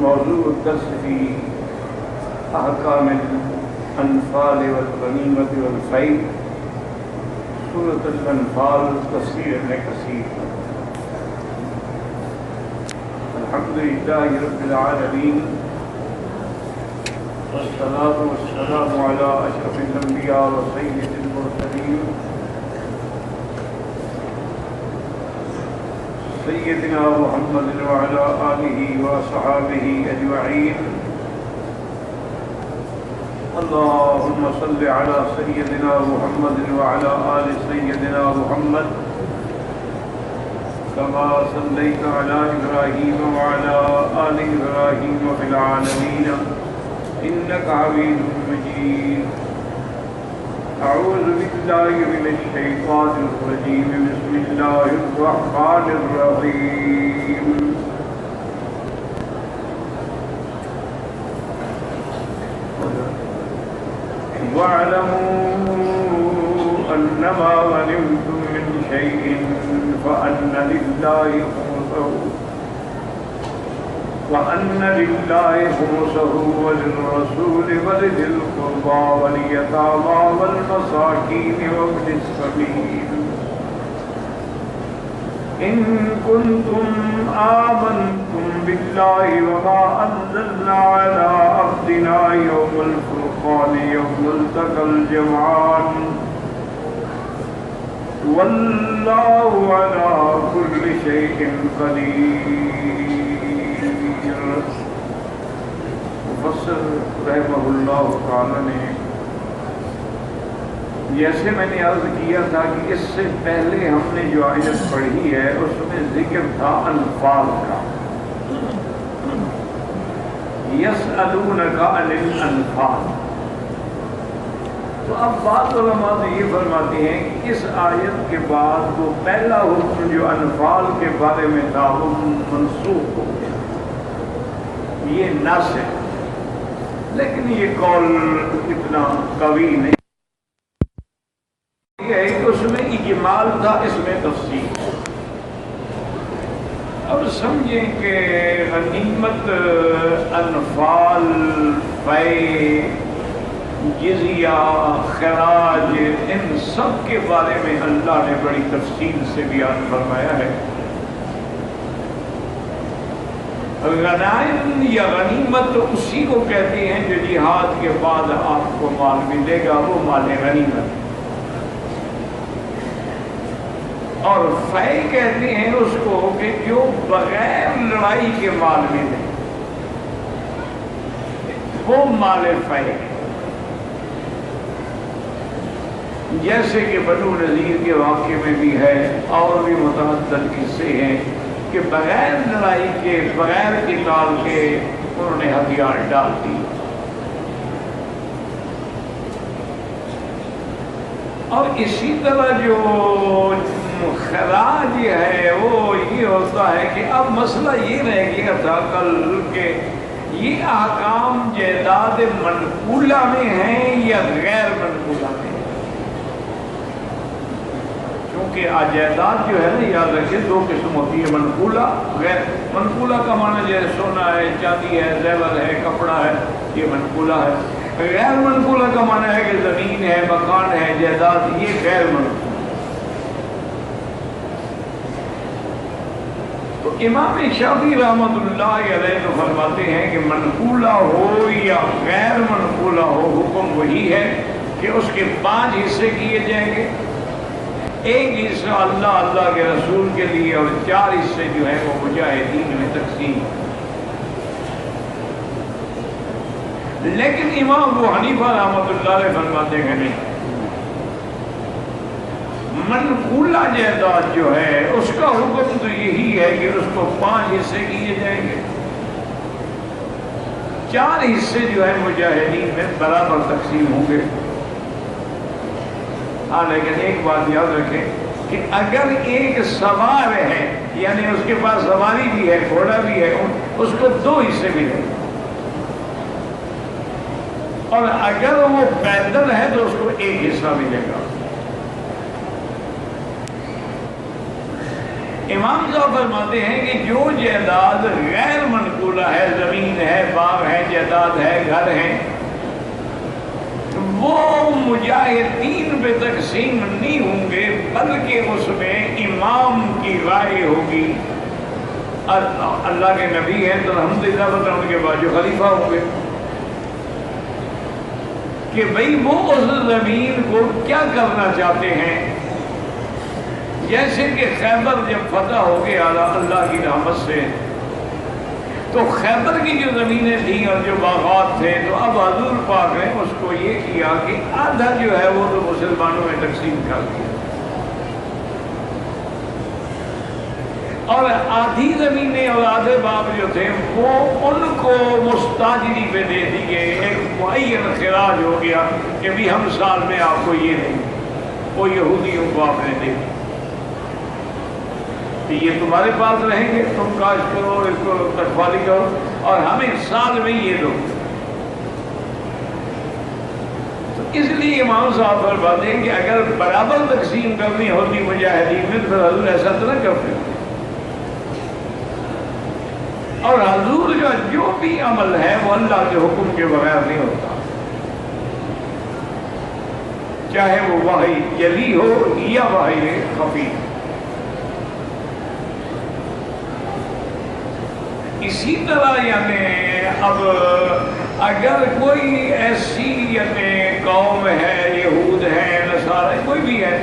موضوع الدرس في أحكام الأنفال والغنيمة والفيء، سورة الأنفال، تفسير ابن كثير. الحمد لله رب العالمين، والصلاة والسلام على أشرف الأنبياء وسيد المرسلين سيدنا محمد وعلى آله وصحابه أجمعين. اللهم صل على سيدنا محمد وعلى آل سيدنا محمد كما صليت على إبراهيم وعلى آل إبراهيم في العالمين إنك حميد مجيد. أعوذ بالله من الشيطان الرجيم. بسم الله الرحمن الرحيم. واعلموا أنما غنمتم من شيء فأن لله خمسه وللرسول ولذي القربى واليتامى والمساكين وابن السبيل إن كنتم آمنتم بالله وما أنزلنا على عبدنا يوم الفرقان يوم التقى الجمعان والله على كل شيء قدير. مفسر رحمہ اللہ تعالی نے، جیسے میں نے عرض کیا تھا کہ اس سے پہلے ہم نے جو آیت پڑھی ہے اس میں ذکر تھا انفال کا. یسألونک عن الانفال. تو اب بعض علماء تو یہ فرماتے ہیں کہ اس آیت کے بعد وہ پہلا حکم جو انفال کے بارے میں تھا وہ منسوخ ہو گیا. یہ نص ہے، لیکن یہ قول اتنا قوی نہیں. یہ ہے کہ اس میں اجمال تھا، اس میں تفصیل. اب سمجھیں کہ غنیمت، انفال، فیء، جزیہ، خراج، ان سب کے بارے میں اللہ نے بڑی تفصیل سے بیان فرمایا ہے. غنائم یا غنیمت تو اسی کو کہتے ہیں جو جہاد کے بعد آپ کو مال ملے گا، وہ مال غنیمت. اور فیء کہتے ہیں اس کو کہ جو بغیر لڑائی کے مال ملے، وہ مال فیء. جیسے کہ بنو نذیر کے واقعے میں بھی ہے، اور بھی متعدد قصے ہیں کہ بغیر لڑائی کے، بغیر قتال کے انہوں نے ہتھیار ڈال دی. اور اسی طرح جو خراج ہے وہ یہ ہوتا ہے کہ اب مسئلہ یہ رہ گیا تھا کل کہ یہ احکام جائیداد منقولہ میں ہیں یا غیر منقولہ میں. کیونکہ جائیداد جو ہے نا، یاد رکھیں دو قسم ہوتی ہے، منقولہ، غیر. منقولہ کا معنی جیسے سونا ہے، چاندی ہے، زیور ہے، کپڑا ہے، یہ منقولہ ہے. غیر منقولہ کا معنی ہے کہ زمین ہے، مکان ہے، جائیداد، یہ غیر منقولہ. تو امام شافعی رحمۃ اللہ علیہ تو فرماتے ہیں کہ منقولہ ہو یا غیر منقولہ ہو، حکم وہی ہے کہ اس کے 5 حصے کیے جائیں گے. ایک حصہ اللہ کے رسول کے لیے، اور 4 حصے جو ہیں وہ مجاہدین میں تقسیم. لیکن امام ابو حنیفہ رحمۃ اللہ علیہ فرماتے ہیں نہیں، منقولہ جائیداد جو ہے اس کا حکم تو یہی ہے کہ اس کو 5 حصے کیے جائیں گے. 4 حصے جو ہیں مجاہدین میں برابر تقسیم ہوں گے. ہاں، لیکن ایک بات یاد رکھیں کہ اگر ایک سوار ہے، یعنی اس کے پاس سواری بھی ہے، گھوڑا بھی ہے، اس کو 2 حصے ملیں گے. اور اگر وہ پیدل ہے تو اس کو 1 حصہ ملے گا. امام صاحب فرماتے ہیں کہ جو جائیداد غیر منقولہ جگہ ہے، زمین ہے، باغ ہے، جائیداد ہے، گھر ہیں، وہ مجاہدین پہ تقسیم نہیں ہوں گے، بلکہ اس میں امام کی رائے ہوگی۔ اللہ کے نبی ہیں تو الحمدللہ ان کے بعد جو خلیفہ ہوں گے کہ بھئی وہ اس زمین کو کیا کرنا چاہتے ہیں۔ جیسے کہ خیبر جب فتح ہو گیا اللہ کی رحمت سے، تو خیبر کی جو زمینیں تھیں اور جو باغات تھے، تو اب حضور پاک نے اس کو یہ کیا کہ آدھا جو ہے وہ تو مسلمانوں میں تقسیم کر دیا، اور آدھی زمینیں اور آدھے باغ جو تھے وہ ان کو مستاجری پہ دے دی گئے۔ ایک معین خراج ہو گیا کہ بھی ہم سال میں آپ کو یہ دیں گے، وہ یہودیوں کو آپ نے دے دی کہ یہ تمہارے پاس رہیں گے، تم کاشت کرو، اس کو رکھوالی کرو، اور ہمیں سال میں یہ دو۔ تو اس لیے امام صاحب فرماتے ہیں کہ اگر برابر تقسیم کرنی ہوتی مجاہدین میں تو پھر حضور ایسا تو نہ کرتے، اور حضور کا جو بھی عمل ہے وہ اللہ کے حکم کے بغیر نہیں ہوتا، چاہے وہ وحی جلی ہو یا وحی خفی۔ اسی طرح یعنی اب اگر کوئی ایسی یعنی قوم ہے، یہود ہے، نصارہ، کوئی بھی ہے،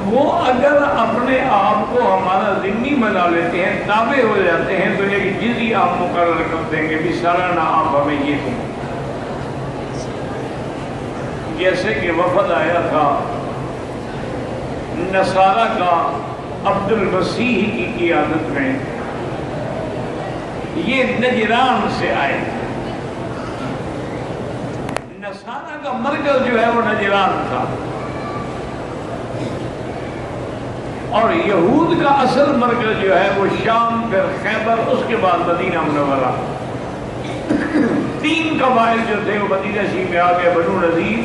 وہ اگر اپنے آپ کو ہمارا ذمہ بنا لیتے ہیں، تابع ہو جاتے ہیں، تو ایک جزیہ آپ مقرر کر دیں گے بھی سالانہ آپ ہمیں یہ دیں۔ جیسے کہ وفد آیا تھا نصارہ کا عبد المسیح کی قیادت میں، یہ نجران سے آئے تھے۔ نصارہ کا مرکز جو ہے وہ نجران تھا، اور یہود کا اصل مرکز جو ہے وہ شام، پھر خیبر، اس کے بعد مدینہ منورہ۔ تین قبائل جو تھے وہ مدینہ شریف میں آ گئے، بنو نذیر،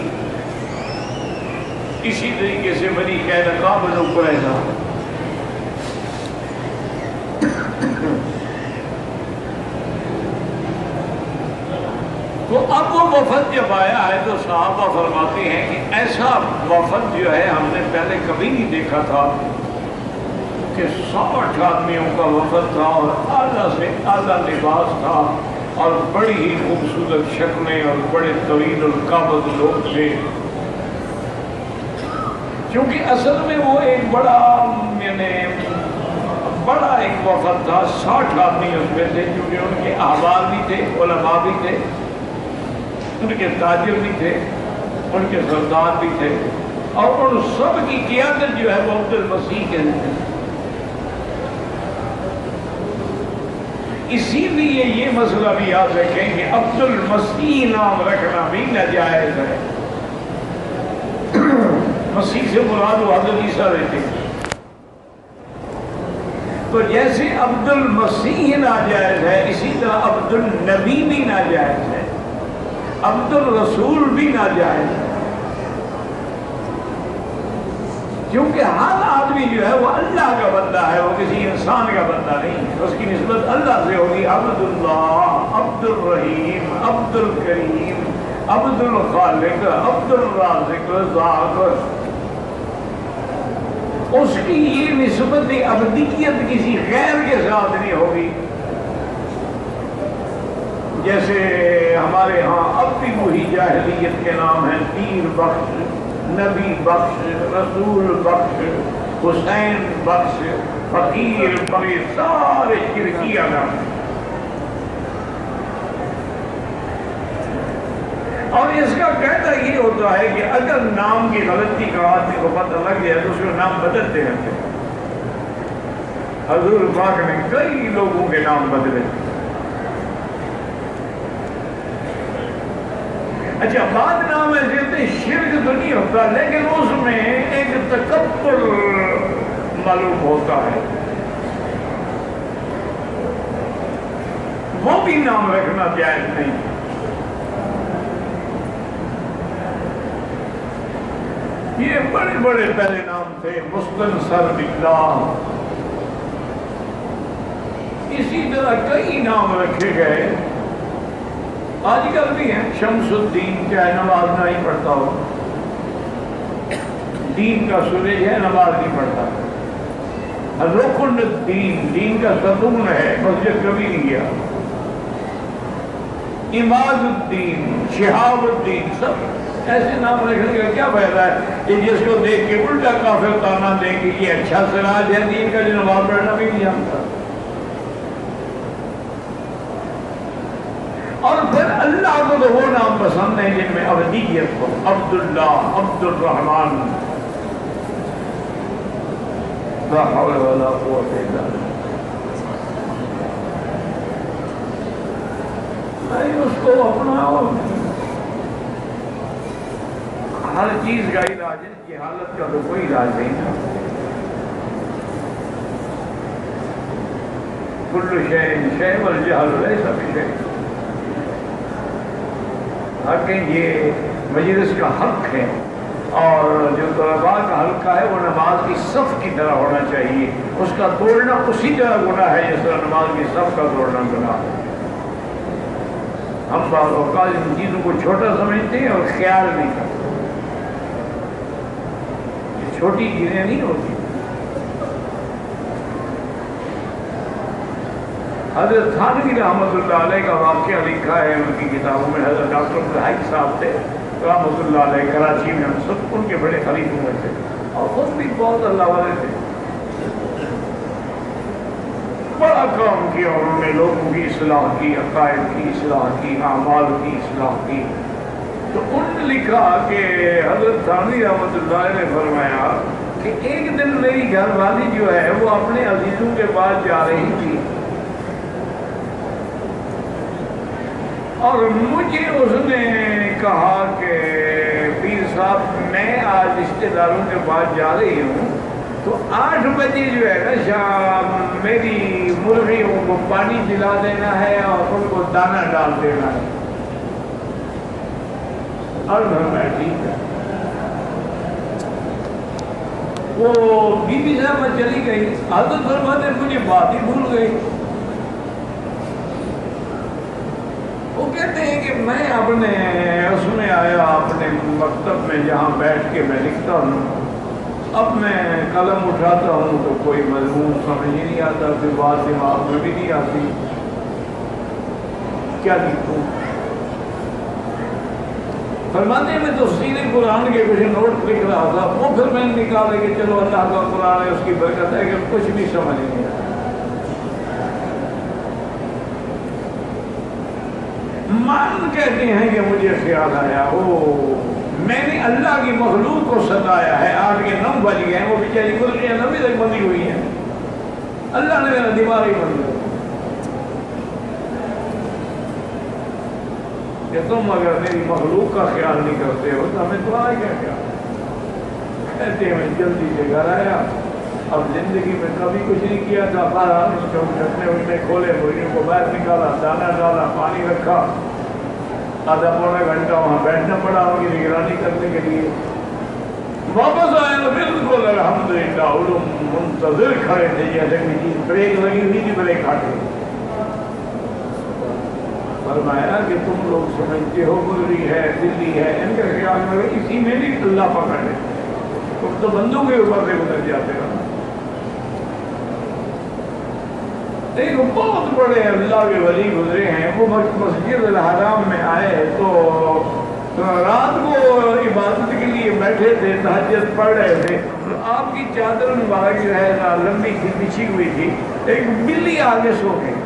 اسی طریقے سے بنی قینقاع، بنو قریظہ۔ تو اب وہ وفد جب آیا ہے تو صحابہ فرماتے ہیں کہ ایسا وفد جو ہے ہم نے پہلے کبھی نہیں دیکھا تھا، کہ 60 آدمیوں کا وفد تھا، اور اعلیٰ سے اعلیٰ لباس تھا، اور بڑی ہی خوبصورت شکلیں، اور بڑے طویل القامت لوگ تھے، کیونکہ اصل میں وہ ایک بڑا ایک وفد تھا، 60 آدمی اس میں تھے، کیونکہ ان کے احبار بھی تھے، علماء بھی تھے، ان کے تاجر بھی تھے، ان کے سردار بھی تھے، اور ان سب کی قیادت جو ہے وہ عبد المسیح کے تھے۔ اسی لیے یہ مسئلہ بھی یاد رکھیں کہ عبد المسیح نام رکھنا بھی ناجائز ہے۔ مسیح سے مراد وہ حضرت عیسیٰ رہتے ہیں، تو جیسے عبد المسیح ناجائز ہے، اسی طرح عبد النبی بھی ناجائز ہے، عبد الرسول بھی ناجائز ہے، کیونکہ ہر آدمی جو ہے وہ اللہ کا بندہ ہے، وہ کسی انسان کا بندہ نہیں ہے، اس کی نسبت اللہ سے ہوگی۔ عبد اللہ، عبد الرحیم، عبد الکریم، عبد الخالق، عبد الرازق، رزاق، اس کی یہ نسبت ابدیت کسی غیر کے ساتھ نہیں ہوگی۔ جیسے ہمارے ہاں اب بھی وہی جاہلیت کے نام ہیں، پیر بخش، نبی بخش، رسول بخش، حسین بخش، فقیر بخش، سارے شرکیہ نام ہیں۔ اور اس کا قاعدہ یہ ہوتا ہے کہ اگر نام کی غلطی کا آدمی کو پتہ لگ گیا تو اس کو نام بدلتے رہتے ہیں۔ حضور پاک نے کئی لوگوں کے نام بدلے۔ اچھا، بعد نام ایسے ہوتے شرک تو نہیں ہوتا، لیکن اس میں ایک تکبر معلوم ہوتا ہے، وہ بھی نام رکھنا جائز نہیں۔ یہ بڑے بڑے پہلے نام تھے، مستنصر باللہ، اسی طرح کئی نام رکھے گئے آج کل بھی ہیں. شمس الدین چاہے نماز نہیں پڑھتا ہو، دین کا سورج ہے نماز نہیں پڑھتا. رکن الدین، دین کا ستون ہے، مسجد کبھی نہیں گیا. عماد الدین، شہاب الدین، سب ایسے نام رکھنے کا کیا فائدہ ہے کہ جس کو دیکھ کے الٹا کافر تانا دیں کہ یہ اچھا سراج ہے دین کا جو نماز پڑھنا بھی نہیں جانتا. اور پھر اللہ کو تو وہ نام پسند ہیں جن میں ابدیت ہو. عبداللہ، عبد الرحمن، لا حول ولا قوت الا باللہ. اس کو اپنا ہر چیز کا علاج ہے، جہالت کا تو کوئی علاج نہیں تھا. کل شیء شیء والجہل لیس بشیء. حالانکہ یہ مجلس کا حق ہے اور جو طلباء کا حلقہ ہے وہ نماز کی صف کی طرح ہونا چاہیے. اس کا توڑنا اسی طرح گناہ ہے جس طرح نماز کی صف کا توڑنا گناہ ہے. ہم بعض اوقات ان چیزوں کو چھوٹا سمجھتے ہیں اور خیال نہیں کرتے. یہ چھوٹی چیزیں نہیں ہوتی. حضرت تھانوی رحمۃ اللہ علیہ کا واقعہ لکھا ہے ان کی کتابوں میں. حضرت ڈاکٹر عبدالحق صاحب تھے رحمۃ اللہ علیہ، کراچی میں. ہم سب ان کے بڑے خلیفوں میں تھے اور خود بھی بہت اللہ والے تھے. بڑا کام کیا انہوں نے، لوگوں کی اصلاح کی، عقائد کی اصلاح کی، اعمال کی اصلاح کی. تو انہوں نے لکھا کہ حضرت تھانوی رحمۃ اللہ علیہ نے فرمایا کہ ایک دن میری گھر والی جو ہے وہ اپنے عزیزوں کے پاس جا رہی تھی اور مجھے اس نے کہا کہ پیر صاحب میں آج رشتے داروں کے پاس جا رہی ہوں تو 8 بجے جو ہے نا شام میری مرغیوں کو پانی پلا دینا ہے اور ان کو دانا ڈال دینا ہے. اور میں ٹھیک ہے. وہ بی بی صاحبہ چلی گئی. حضرت فرماتے مجھے بات ہی بھول گئی. وہ کہتے ہیں کہ میں اپنے اس میں آیا اپنے مکتب میں جہاں بیٹھ کے میں لکھتا ہوں. اب میں قلم اٹھاتا ہوں تو کوئی مضمون سمجھ ہی نہیں آتا، پھر بات دماغ میں بھی نہیں آتی کیا لکھوں. فرماتے میں تفسیر قرآن کے کچھ نوٹ لکھ رہا تھا. وہ پھر میں نے نکالا کہ چلو اللہ کا قرآن ہے، اس کی برکت ہے کہ کچھ بھی سمجھ نہیں آتا. مان کہتے ہیں کہ مجھے خیال آیا میں نے اللہ کی مخلوق کو ستایا ہے. 8 کے 9 بج گئے ہیں، وہ بیچاری مرغیاں لمبی تک بندی ہوئی ہیں. اللہ نے میرا دماغ ہی بند کر کہ تم اگر میری مخلوق کا خیال نہیں کرتے ہو تو ہمیں تمہارا کیا خیال. کہتے میں جلدی سے گھر آیا. اب زندگی میں کبھی کچھ نہیں کیا تھا. باہر اس کو ڈھکنے کھولے، مرغیوں کو باہر نکالا، دانا ڈالا، پانی رکھا. آدھا پونا گھنٹہ وہاں بیٹھنا پڑا ان کی نگرانی کرنے کے لیے. واپس آئے تو بالکل الحمدللہ وہ لوگ منتظر کھڑے تھے جیسے کہ بریک لگی ہوئی تھی، بریک ہٹے. فرمایا کہ تم لوگ سمجھتے ہو مرغی ہے، بلی ہے، ان کا خیال میں اسی میں بھی اللہ پکڑ لے. تم تو بندوں کے اوپر سے گزر جاتے ہو. ایک بہت بڑے اللہ کے ولی گزرے ہیں. وہ مسجد الحرام میں آئے تو رات کو عبادت کے لیے بیٹھے تھے، تہجد پڑھ رہے تھے. آپ کی چادر مبارک جو ہے لمبی سی بچھی ہوئی تھی. ایک بلی آگے سو گئی.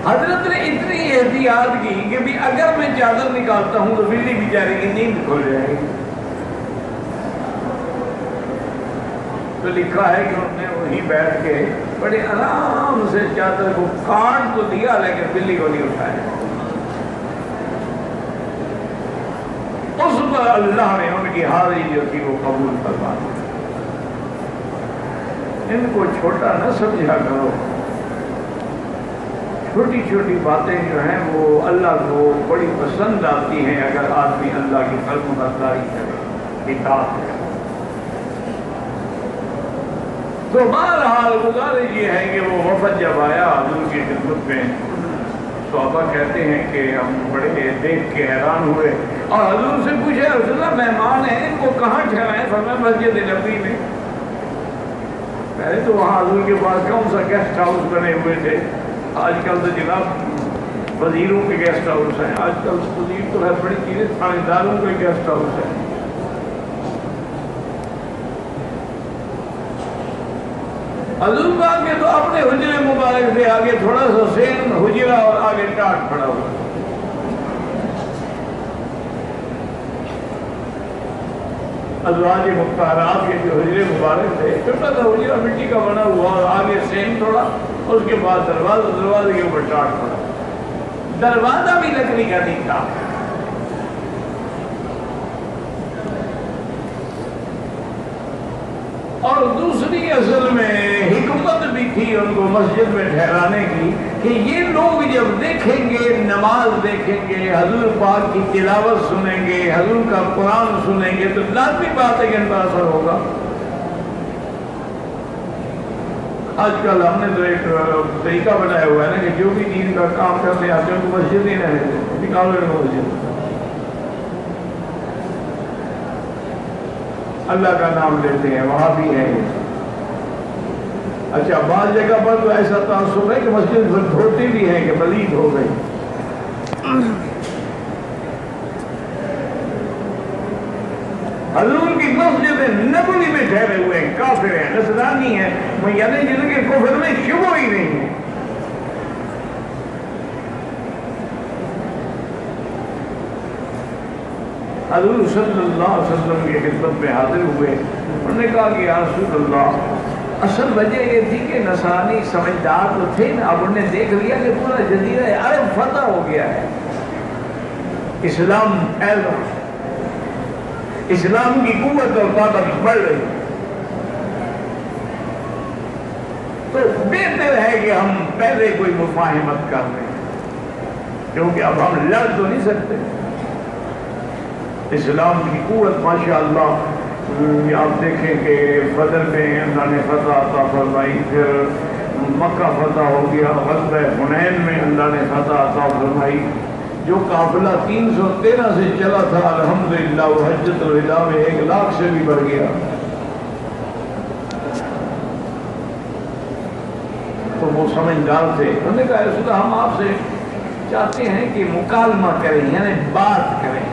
حضرت نے اتنی احتیاط کی کہ بھی اگر میں چادر نکالتا ہوں تو بلی بیچاری کی نیند کھل جائے گی. تو لکھا ہے کہ انہوں نے وہیں بیٹھ کے بڑے آرام سے چادر کو کاٹ تو دیا لیکن بلی کو نہیں اٹھایا. اس پر اللہ نے ان کی حاضری جو تھی وہ قبول فرما دی. ان کو چھوٹا نہ سمجھا کرو. چھوٹی چھوٹی باتیں جو ہیں وہ اللہ کو بڑی پسند آتی ہیں اگر آدمی اللہ کی فرمانبرداری کرے، اطاعت کرے. تو بہرحال گزارش یہ ہے کہ وہ وفد جب آیا حضور کی خدمت میں، صحابہ کہتے ہیں کہ ہم بڑے دیکھ کے حیران ہوئے اور حضور سے پوچھا رسول اللہ مہمان ہیں ان کو کہاں ٹھہرائیں؟ فرمایا مسجد نبوی میں۔ پہلے تو وہاں حضور کے پاس کون سا گیسٹ ہاؤس بنے ہوئے تھے، آج کل تو جناب وزیروں کے گیسٹ ہاؤس ہیں، آج کل وزیر تو ہے بڑی چیزیں، تھانے کے گیسٹ ہاؤس ہے۔ حضور پاک کے تو اپنے حجرے مبارک سے آگے تھوڑا سا سین حجرہ اور آگے ٹاٹ پڑا ہوا، ازواج مختارات کے جو حجرے مبارک تھے، چھوٹا سا حجرہ مٹی کا بنا ہوا اور آگے سین تھوڑا، اس کے بعد دروازے کے اوپر ٹاٹ پڑا، دروازہ بھی لکڑی کا نہیں تھا۔ اور دوسری اصل میں حکمت بھی تھی ان کو مسجد میں ٹھہرانے کی کہ یہ لوگ جب دیکھیں گے، نماز دیکھیں گے، حضور پاک کی تلاوت سنیں گے، حضور کا قرآن سنیں گے، تو لازمی بات ہے کہ ان پر اثر ہوگا۔ آج کل ہم نے تو ایک طریقہ بنایا ہوا ہے نا کہ جو بھی دین کا کام کرتے آتے ہیں ان کو مسجد ہی رہنے دیں، نکالو ان کو مسجد۔ اللہ کا نام لیتے ہیں، وہاں بھی ہے۔ اچھا بعض جگہ پر تو ایسا تعصب ہے کہ مسجد دھوتے بھی ہیں کہ پلید ہو گئی۔ حضور کی مسجد نبوی میں ٹھہرے ہوئے ہیں، کافر ہیں، نصرانی ہیں، یعنی جن کے کفر میں شبہ ہی نہیں ہے۔ حضور صلی اللہ علیہ وسلم کی خدمت میں حاضر ہوئے، انہوں نے کہا کہ یا رسول اللہ، اصل وجہ یہ تھی کہ نصرانی سمجھدار تو تھے نا، اب انہوں نے دیکھ لیا کہ پورا جزیرہ عرب فتح ہو گیا ہے، اسلام پھیل رہا، اسلام کی قوت اور طاقت بڑھ رہی، تو بہتر ہے کہ ہم پہلے کوئی مفاہمت کر لیں، کیونکہ اب ہم لڑ تو نہیں سکتے۔ اسلام کی قوت ماشاءاللہ، آپ دیکھیں کہ بدر میں اللہ نے فتح عطا فرمائی، پھر مکہ فتح ہو گیا، غزوہ حنین میں اللہ نے فتح عطا فرمائی، جو قافلہ 313 سے چلا تھا الحمدللہ وہ حجۃ الوداع میں 1 لاکھ سے بھی بڑھ گیا۔ تو وہ سمجھدار تھے، انہوں نے کہا رسول اللہ ہم آپ سے چاہتے ہیں کہ مکالمہ کریں، یعنی بات کریں،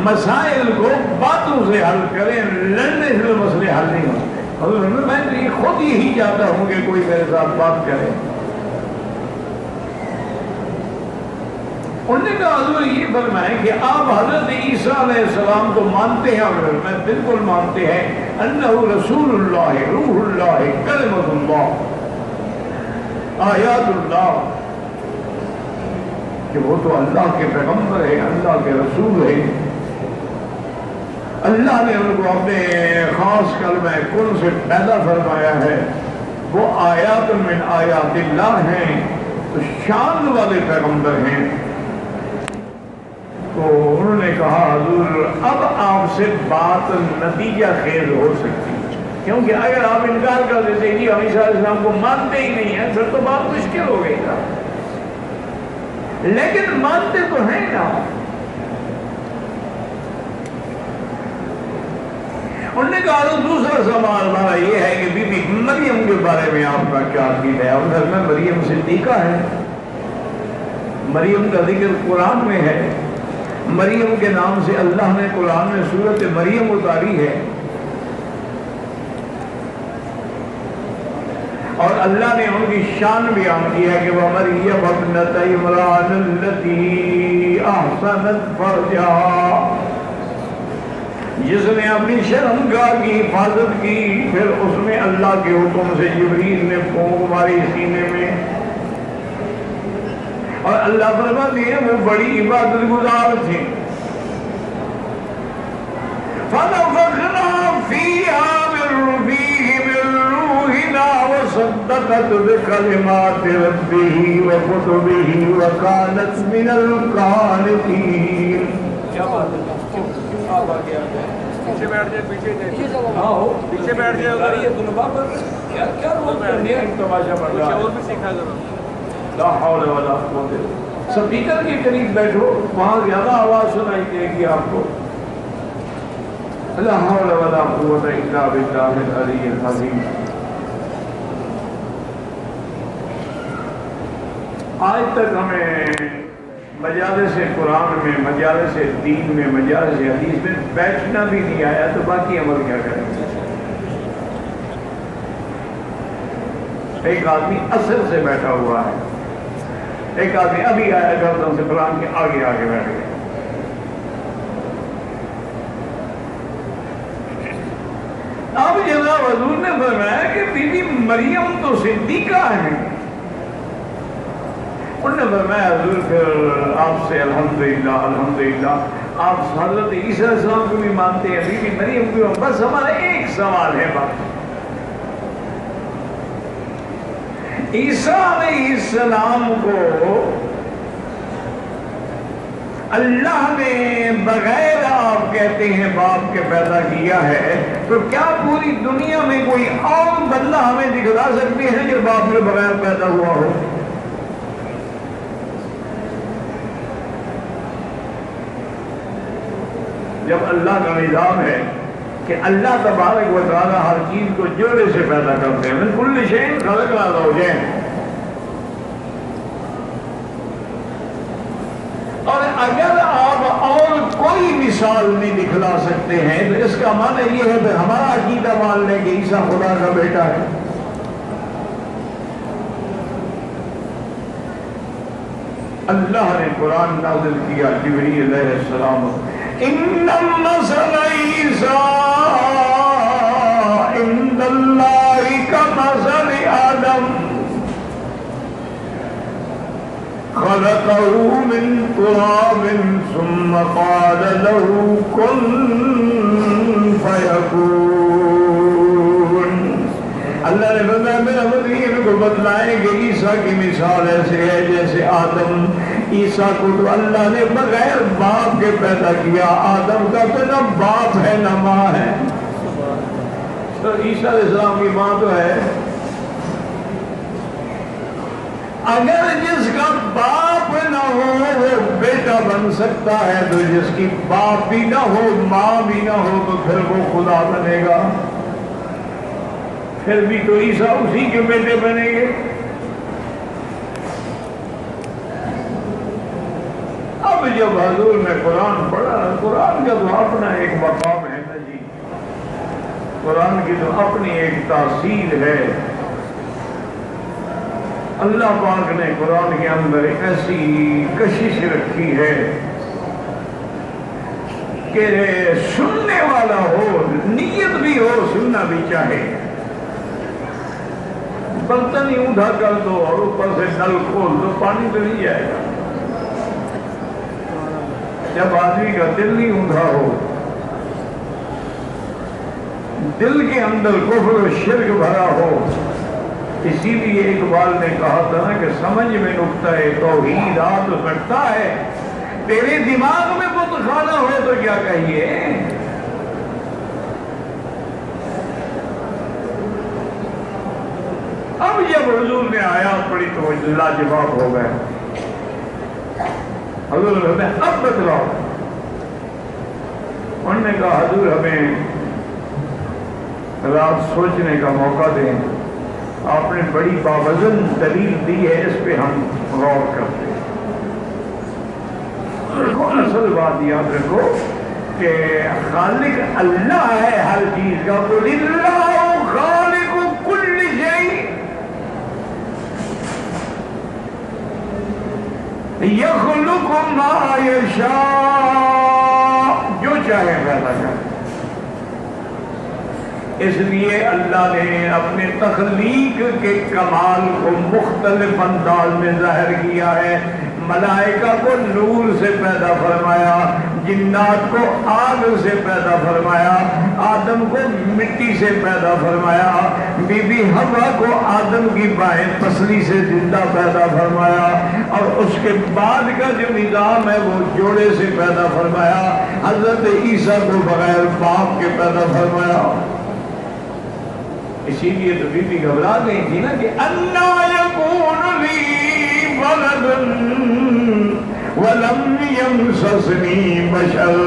مسائل کو باتوں سے حل کریں، لڑنے سے مسئلے حل نہیں ہوتے۔ حضور میں تو یہ خود یہی چاہتا ہوں کہ کوئی میرے ساتھ بات کرے۔ انہوں نے کہا حضور یہ فرمائیں کہ آپ حضرت عیسیٰ علیہ السلام کو مانتے ہیں؟ اور میں بالکل مانتے ہیں، انہ رسول اللہ، روح اللہ، کلمۃ اللہ، آیات اللہ، کہ وہ تو اللہ کے پیغمبر ہیں، اللہ کے رسول ہیں، اللہ نے ان کو اپنے خاص کلمہ کن سے پیدا فرمایا ہے، وہ آیات من آیات اللہ ہیں، تو شان والے پیغمبر ہیں۔ تو انہوں نے کہا حضور اب آپ سے بات نتیجہ خیز ہو سکتی ہے، کیونکہ اگر آپ انکار کر دیتے جی ہم عیسیٰ علیہ السلام کو مانتے ہی نہیں ہیں، پھر تو بات مشکل ہو گئی نا، لیکن مانتے تو ہیں نا۔ انہوں نے کہا تو دوسرا سوال ہمارا یہ ہے کہ بی بی مریم کے بارے میں آپ کا کیا عقیدہ ہے؟ اور گھر میں مریم صدیقہ ہے، مریم کا ذکر قرآن میں ہے، مریم کے نام سے اللہ نے قرآن میں سورۃ مریم اتاری ہے، اور اللہ نے ان کی شان بیان کی ہے کہ وہ مریم ابنۃ عمران التی احسنت فرجہا، جس نے اپنی شرمگاہ کی حفاظت کی، پھر اس میں اللہ کے حکم سے جبریل نے پھونک ماری سینے میں، اور اللہ فرماتے ہیں وہ بڑی عبادت گزار تھی۔ فَنَفَخْنَا فِيهَا مِن رُّوحِنَا وَصَدَّقَتْ بِكَلِمَاتِ رَبِّهِ وَكُتُبِهِ وَكَانَتْ مِنَ الْقَانِتِينَ۔ کیا بات ہے، آپ آگے آ گئے۔ پیچھے بیٹھ جائے، پیچھے ہاں ہو پیچھے بیٹھ جائے ادھر ہی، کیا کیا روز کرنے ہیں تماشا پڑ رہا اور ہے. بھی سیکھا ذرا. لا حول ولا قوت الا باللہ. سپیکر کے قریب بیٹھو، وہاں زیادہ آواز سنائی دے گی آپ کو. لا حول ولا قوت الا باللہ العلی العظیم. آج تک ہمیں مجالس قرآن میں، مجالس دین میں، مجالس حدیث میں بیٹھنا بھی نہیں آیا، تو باقی عمل کیا کریں گے؟ ایک آدمی اصل سے بیٹھا ہوا ہے، ایک آدمی ابھی آیا گردن سے قرآن کے آگے آگے بیٹھ گیا. اب جناب حضور نے فرمایا کہ بی بی مریم تو صدیقہ ہیں. انہوں نے فرمایا حضور پھر آپ سے الحمدللہ الحمدللہ، آپ حضرت عیسیٰ علیہ السلام کو بھی مانتے ہیں، بی بی مریم کو بھی. بس ہمارا ایک سوال ہے بات. عیسیٰ علیہ السلام کو اللہ نے بغیر آپ کہتے ہیں باپ کے پیدا کیا ہے، تو کیا پوری دنیا میں کوئی اور بندہ ہمیں دکھلا سکتے ہیں جو باپ کے بغیر پیدا ہوا ہو؟ جب اللہ کا نظام ہے کہ اللہ تبارک و تعالی ہر چیز کو جوڑے سے پیدا کرتے ہیں، من کل شیء خلقنا زوجین. اور اگر آپ اور کوئی مثال نہیں دکھلا سکتے ہیں تو اس کا معنی یہ ہے کہ ہمارا عقیدہ مان لیں کہ عیسیٰ خدا کا بیٹا ہے. اللہ نے قرآن نازل کیا جبریل علیہ السلام، ان مثل عیسیٰ عند اللہ کمثل آدم خلقه من تراب ثم قال له كن فيكون. اللہ نے فرمایا میرا مدین کو بتلائیں کہ عیسیٰ کی مثال ایسے ہے جیسے آدم. عیسیٰ کو تو اللہ نے بغیر باپ کے پیدا کیا، آدم کا تو نہ باپ ہے نہ ماں ہے. تو عیسیٰ علیہ السلام کی ماں تو ہے. اگر جس کا باپ نہ ہو وہ بیٹا بن سکتا ہے، تو جس کی باپ بھی نہ ہو ماں بھی نہ ہو تو پھر وہ خدا بنے گا. پھر بھی تو عیسیٰ اسی کے بیٹے بنیں گے. اب جب حضور نے قرآن پڑھا، قرآن کا تو اپنا ایک مقام ہے نا جی، قرآن کی تو اپنی ایک تاثیر ہے. اللہ پاک نے قرآن کے اندر ایسی کشش رکھی ہے کہ سننے والا ہو، نیت بھی ہو، سننا بھی چاہے. برتن ہی اونھا کر دو اور اوپر سے نل کھول دو، پانی تو نہیں جائے گا. جب آدمی کا دل نہیں اونھا ہو، دل کے اندر کفر و شرک بھرا ہو، اسی لیے اقبال نے کہا تھا نا کہ سمجھ میں نقطہ توحید آ تو سکتا ہے، تیرے دماغ میں بت خانہ ہو تو کیا کہیے. اب جب حضور نے آیات پڑھی تو لاجواب ہو گئے. حضور نے ہمیں اب بتلاؤ. انہوں نے کہا حضور ہمیں رات سوچنے کا موقع دیں، آپ نے بڑی باوزن دلیل دی ہے، اس پہ ہم غور کرتے ہیں. اصل بات یاد رکھو کہ خالق اللہ ہے ہر چیز کا. قل اللہ خالق کل شیء یخلق ما یشاء، جو چاہے پیدا کرے. اس لیے اللہ نے اپنے تخلیق کے کمال کو مختلف انداز میں ظاہر کیا ہے. ملائکہ کو نور سے پیدا فرمایا، جنات کو آگ سے پیدا فرمایا، آدم کو مٹی سے پیدا فرمایا، بی بی حوا کو آدم کی بائیں پسلی سے زندہ پیدا فرمایا، اور اس کے بعد کا جو نظام ہے وہ جوڑے سے پیدا فرمایا، حضرت عیسیٰ کو بغیر باپ کے پیدا فرمایا۔ اسی لیے تو بی بی گھبرا گئی تھی نا کہ اَنَّا يَكُونُ لِي وَلَدٌ وَلَمْ يَمْسَسْنِي بَشَرٌ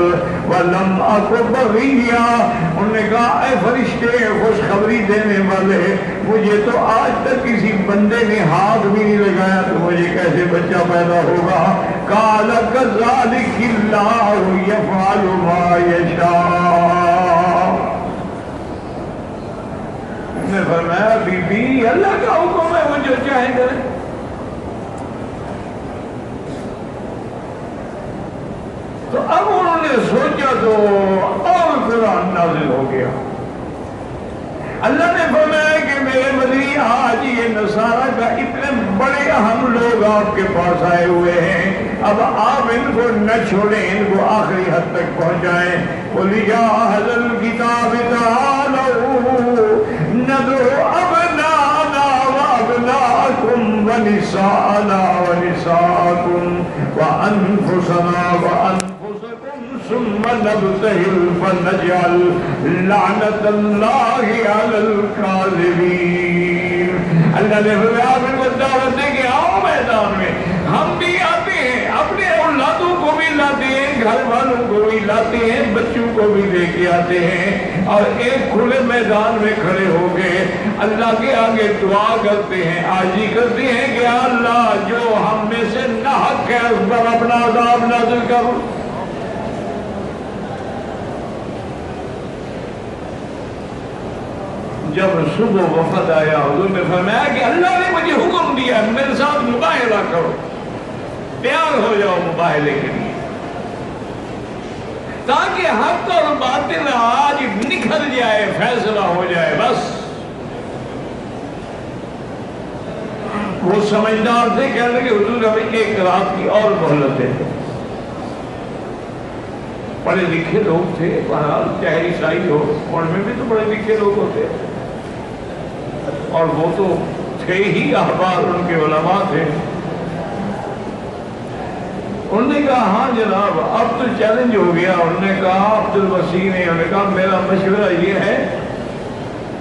وَلَمْ أَكُ بَغِيًّا۔ انہوں نے کہا اے فرشتے خوشخبری دینے والے، مجھے تو آج تک کسی بندے نے ہاتھ بھی نہیں لگایا، تو مجھے کیسے بچہ پیدا ہوگا؟ قَالَ كَذَلِكِ اللَّهُ يَفْعَلُ مَا يَشَاءُ۔ نے فرمایا بی بی اللہ کا حکم ہے، وہ جو چاہے کرے۔ تو اب انہوں نے سوچا تو اور قرآن نازل ہو گیا۔ اللہ نے فرمایا کہ میرے مدنی آج یہ نصارہ کا اتنے بڑے اہم لوگ آپ کے پاس آئے ہوئے ہیں، اب آپ ان کو نہ چھوڑیں، ان کو آخری حد تک پہنچائیں۔ قُلْ يَا أَهْلَ الْكِتَابِ تَعَالَوْا نَدْعُ أَبْنَاءَنَا وَأَبْنَاءَكُمْ وَنِسَاءَنَا وَنِسَاءَكُمْ وَأَنفُسَنَا وَأَنفُسَكُمْ ثُمَّ نَبْتَهِلْ فَنَجْعَلْ لَعْنَةَ اللَّهِ عَلَى الْكَاذِبِينَ۔ اللہ نے فرمایا آپ ان کو دعوت دیں کہ آؤ میدان میں، ہم بھی آتے ہیں، اپنے اولادوں کو بھی لاتے ہیں، گھر والوں کو بھی لاتے ہیں، بچوں کو بھی لے کے آتے ہیں، اور ایک کھلے میدان میں کھڑے ہو گئے اللہ کے آگے دعا کرتے ہیں، عاجزی کرتے ہیں کہ اللہ جو ہم میں سے ناحق ہے اس پر اپنا عذاب نازل کر۔ جب صبح وفد آیا حضور نے فرمایا کہ اللہ نے مجھے حکم دیا میرے ساتھ مباہلہ کرو، تیار ہو جاؤ مباہلے کے لیے، تاکہ حق اور باطل آج نکھر جائے، فیصلہ ہو جائے۔ بس وہ سمجھدار تھے، کہہ لگے حضور ہمیں ایک رات کی اور مہلت ہے۔ پڑھے لکھے لوگ تھے، بہرحال چاہے عیسائی ہو اور میں بھی تو پڑھے لکھے لوگ ہوتے، اور وہ تو تھے ہی احبار، ان کے علماء تھے۔ انہوں نے کہا ہاں جناب اب تو چیلنج ہو گیا۔ انہوں نے کہا عبد الوسیع نے، انہوں نے کہا میرا مشورہ یہ ہے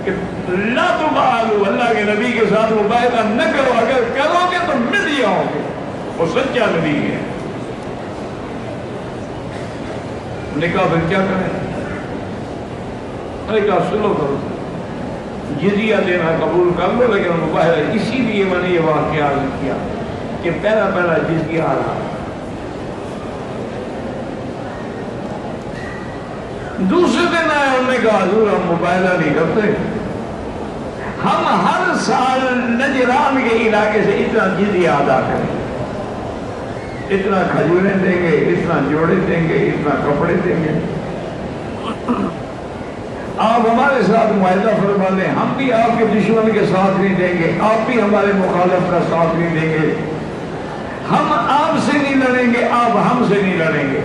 کہ لا تبالو، اللہ کے نبی کے ساتھ مباہلہ نہ کرو، اگر کرو گے تو مل جاؤ گے، وہ سچا نبی ہے۔ نے کہا پھر کیا کریں؟ نے کہا سلو کرو، جزیہ دینا قبول کر لو، لیکن مباہلہ اسی لیے میں نے یہ واقعہ عرض کیا کہ پہلا جزیہ آ رہا۔ دوسرے دن آئے، انہوں نے کہا حضور ہم مباہلہ نہیں کرتے، ہم ہر سال نجران کے علاقے سے اتنا جزیہ ادا کریں، اتنا کھجوریں دیں گے، اتنا جوڑے دیں گے، اتنا کپڑے دیں گے، آپ ہمارے ساتھ معاہدہ فرما لیں، ہم بھی آپ کے دشمن کے ساتھ نہیں دیں گے، آپ بھی ہمارے مخالف کا ساتھ نہیں دیں گے، ہم آپ سے نہیں لڑیں گے، آپ ہم سے نہیں لڑیں گے،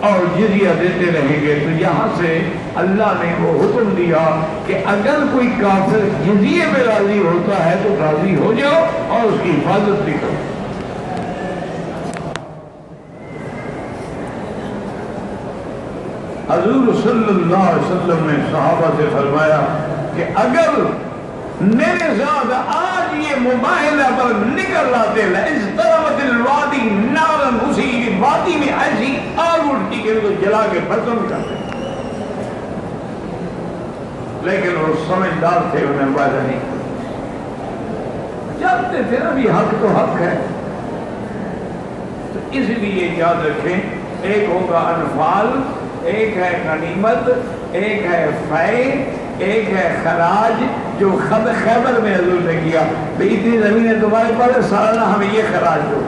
اور جزیہ دیتے رہیں گے۔ تو یہاں سے اللہ نے وہ حکم دیا کہ اگر کوئی کافر جزیے پہ راضی ہوتا ہے تو راضی ہو جاؤ اور اس کی حفاظت بھی کرو۔ حضور صلی اللہ علیہ وسلم نے صحابہ سے فرمایا کہ اگر میرے ساتھ آج یہ مباہلہ پر نکل لاتے لَإِسْتَرَمَتِ الْوَادِي نَارًا، اسی وادی میں ایسی آگ اٹھتی کہ ان کو جلا کے ختم کر دیں، لیکن وہ سمجھدار تھے، انہیں وعدہ نہیں جانتے تھے ابھی حق تو حق ہے۔ تو اس لیے یاد رکھیں، ایک ہوگا انفال، ایک ہے غنیمت، ایک ہے فے، ایک ہے خراج جو خیبر میں حضور نے کیا، بھئی اتنی زمینیں تمہارے پاس ہے، سالانہ ہمیں یہ خراج دو،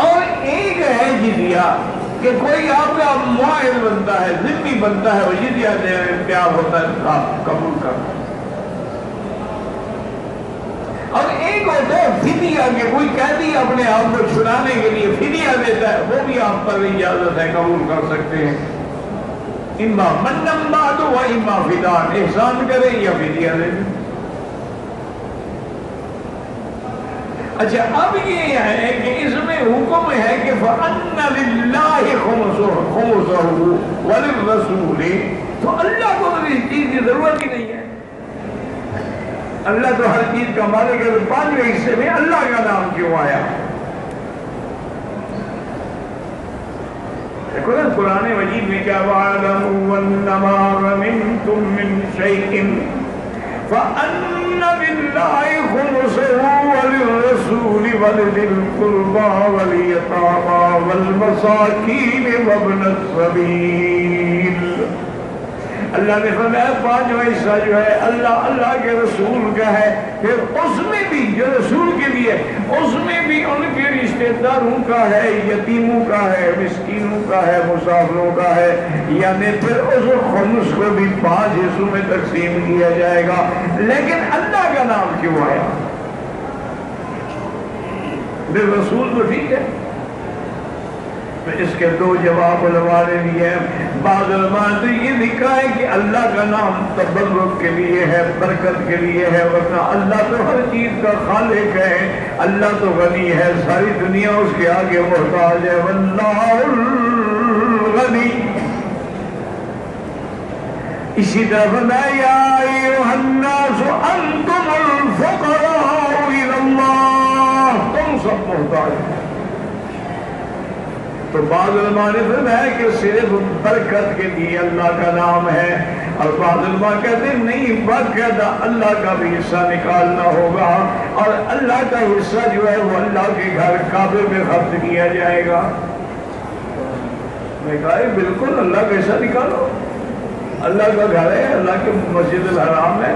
اور ایک ہے جزیہ کہ کوئی آپ کا معاہد بنتا ہے، ذمہ بنتا ہے، وہ جزیہ دینے تیار ہوتا ہے، آپ قبول کرو۔ اور ایک ہوتا ہے فدیہ کہ کوئی قیدی اپنے آپ کو چھڑانے کے لیے فدیہ دیتا ہے، وہ بھی آپ پر اجازت ہے، قبول کر سکتے ہیں۔ اما منم بعد و اما فدان، احسان کریں یا فدیہ دیں۔ اچھا اب یہ ہے کہ اس میں حکم ہے کہ فَأَنَّ لِلَّهِ خُمُسَهُ وَلِلرَّسُولِ، تو اللہ کو تو اس چیز کی ضرورت ہی نہیں ہے، اللہ تو ہر چیز کا مالک ہے، تو 5ویں حصے میں اللہ کا نام کیوں آیا؟ دیکھو نا قرآن مجید میں کیا وَعَلَمُوا أَنَّمَا غَنِمْتُم مِّن شَيْءٍ فَأَنَّ لِلَّهِ خُمُسَهُ وَلِلرَّسُولِ وَلِذِي الْقُرْبَىٰ وَالْيَتَامَىٰ وَالْمَسَاكِينِ وَابْنِ السَّبِيلِ۔ اللہ نے فرمایا 5واں حصہ جو ہے اللہ کے رسول کا ہے، پھر اس میں بھی جو رسول کے لیے اس میں بھی ان کے رشتہ داروں کا ہے، یتیموں کا ہے، مسکینوں کا ہے، مسافروں کا ہے، یعنی پھر اس خمس کو بھی 5 حصوں میں تقسیم کیا جائے گا۔ لیکن اللہ کا نام کیوں آیا؟ پھر رسول تو ٹھیک ہے، اس کے 2 جواب علماء نے دیے ہیں۔ بعض علماء نے یہ لکھا ہے کہ اللہ کا نام تبرک کے لیے ہے، برکت کے لیے ہے، ورنہ اللہ تو ہر چیز کا خالق ہے، اللہ تو غنی ہے، ساری دنیا اس کے آگے محتاج ہے، واللہ الغنی۔ اسی طرح فرمایا یا ایھا الناس انتم الفقراء الی اللہ، تم سب محتاج ہیں۔ تو بعض علماء نے فرمایا کہ صرف برکت کے لیے اللہ کا نام ہے، اور بعض علماء کہتے ہیں نہیں، باقاعدہ اللہ کا بھی حصہ نکالنا ہوگا، اور اللہ کا حصہ جو ہے وہ اللہ کے گھر کعبے میں خرچ کیا جائے گا۔ میں کہا بالکل اللہ کا حصہ نکالو، اللہ کا گھر ہے، اللہ کے مسجد الحرام ہے،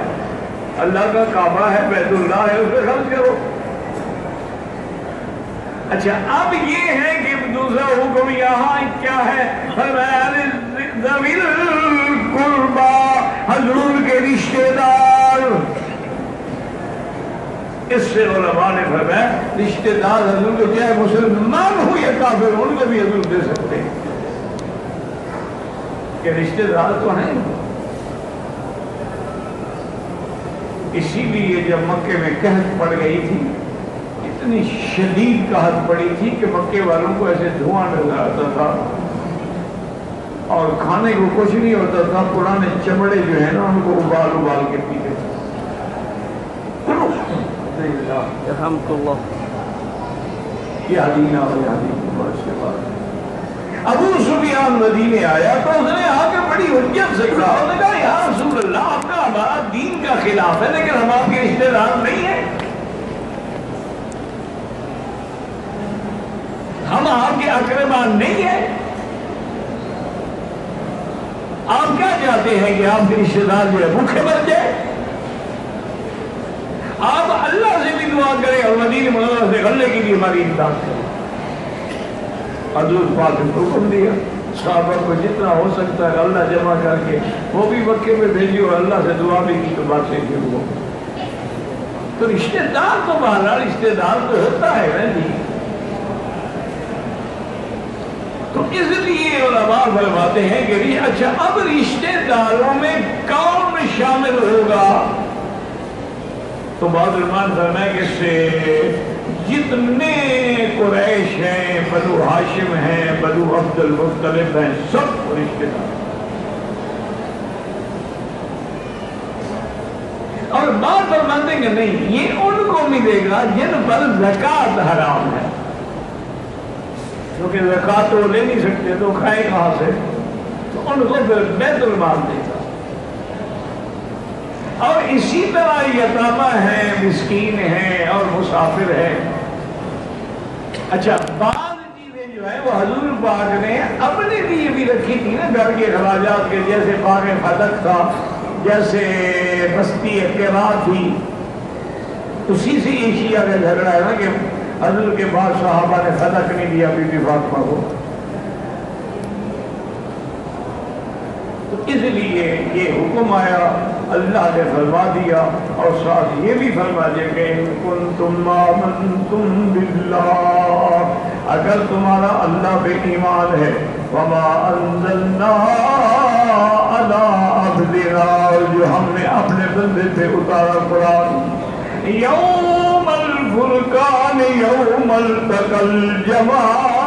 اللہ کا کعبہ ہے، بیت اللہ ہے، اس پہ خرچ کرو۔ اچھا اب یہ ہے کہ دوسرا حکم یہاں کیا ہے؟ ذوی القربیٰ، حضور کے رشتہ دار۔ اس سے علماء نے فرمایا رشتہ دار حضور کو چاہے مسلمان ہو یا کافر ہو، ان کو بھی حضور دے سکتے ہیں، کہ رشتہ دار تو ہیں۔ اسی لیے جب مکے میں قحط پڑ گئی تھی، اتنی شدید قحط پڑی تھی کہ مکے والوں کو ایسے دھواں نظر آتا تھا اور کھانے کو کچھ نہیں ہوتا تھا، پرانے چمڑے جو ہیں نا ان کو ابال کے پیتے تھے۔ ابو سفیان مدینے آیا تو اس نے آ کے بڑی حجت سے کہا، اس نے کہا یا رسول اللہ، آپ کا ہمارا دین کا خلاف ہے لیکن ہم آپ کے رشتہ دار نہیں ہیں، ہم آپ کے اقربا نہیں ہیں، آپ کیا چاہتے ہیں کہ آپ کے رشتہ دار جو ہے بھوکے مر جائے؟ آپ اللہ سے بھی دعا کریں اور مدینہ منورہ سے غلے کے لیے ہماری امداد کریں۔ حضور پاک نے حکم دیا صحابہ کو جتنا ہو سکتا ہے اللہ جمع کر کے وہ بھی مکے میں بھیجی اور اللہ سے دعا بھی کی تو بات سے شروع ہو۔ تو رشتہ دار تو بہرحال رشتہ دار تو ہوتا ہے نا جی۔ تو اس لیے علماء فرماتے ہیں کہ اچھا اب رشتہ داروں میں کون شامل ہوگا؟ تو بعض علماء نے فرمایا کہ سے جتنے قریش ہیں، بنو ہاشم ہیں، بنو عبد المطلب ہیں، سب رشتہ دار۔ اور بات فرماتے ہیں کہ نہیں، یہ ان کو ملے گا جن پر زکوٰۃ حرام ہے، کیونکہ زکوٰۃ تو لے نہیں سکتے تو کھائے کہاں سے، تو ان کو پھر بیت المال دے گا۔ اور اسی طرح یتامہ ہیں، مسکین ہیں اور مسافر ہیں۔ اچھا بعض چیزیں جو ہے وہ حضور پاک نے اپنے لیے بھی رکھی تھی نا، گھر کے اخراجات کے، جیسے باغ فتح تھا، جیسے بستی قرا تھی، اسی سے یہ شیعہ کا جھگڑا ہے نا کہ حضور کے بعد صحابہ نے فتح نہیں دیا بی بی فاطمہ کو۔ تو اس لیے یہ حکم آیا، اللہ نے فرما دیا، اور ساتھ یہ بھی فرما دیا کہ ان کنتم آمنتم باللہ، اگر تمہارا اللہ پہ ایمان ہے، وما انزلنا علی عبدنا، جو ہم نے اپنے بندے پہ اتارا قرآن، یوم الفرقان یوم التقى الجمعان،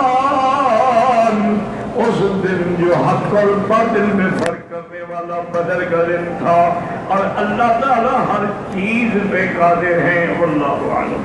اس دن جو حق اور باطل میں فرق کرنے والا بدر کا دن تھا، اور اللہ تعالی ہر چیز پہ قادر ہیں، واللہ اعلم۔